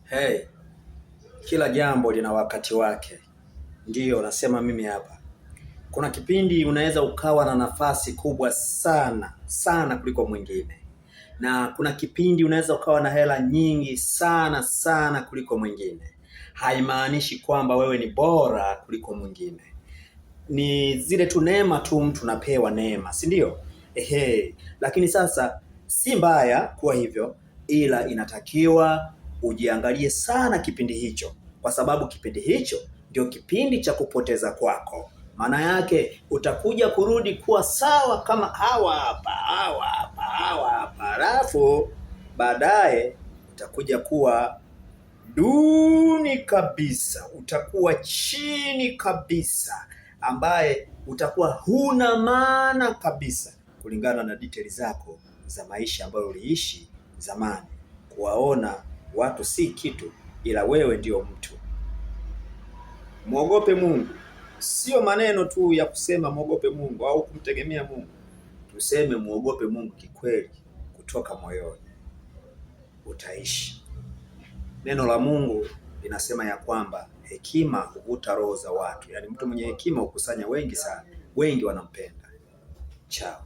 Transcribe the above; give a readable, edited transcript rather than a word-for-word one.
Hey, kila jambo lina wakati wake. Ndiyo, nasema mimi hapa. Kuna kipindi unaweza ukawa na nafasi kubwa sana, sana kuliko mwingine. Na kuna kipindi unaweza ukawa na hela nyingi sana, sana kuliko mwingine. Haimaanishi kwamba wewe ni bora kuliko mwingine. Ni zile tu neema tu mtu napewa neema, si ndio? Lakini sasa si mbaya kuwa hivyo, ila inatakiwa ujiangalie sana kipindi hicho, kwa sababu kipindi hicho ndio kipindi cha kupoteza kwako. Maana yake utakuja kurudi kuwa sawa kama hawa hapa, alafu baadaye utakuja kuwa duni kabisa, utakuwa chini kabisa, ambaye utakuwa huna maana kabisa kulingana na details zako za maisha ambayo uliishi zamani, kuwaona watu si kitu ila wewe ndio mtu. Muogope Mungu. Sio maneno tu ya kusema muogope Mungu au kumtegemea Mungu. Tuseme muogope Mungu kikweli kutoka moyoni. Utaishi. Neno la Mungu linasema ya kwamba hekima huvuta roho za watu. Yaani mtu mwenye hekima hukusanya wengi sana. Wengi wanampenda. Chao.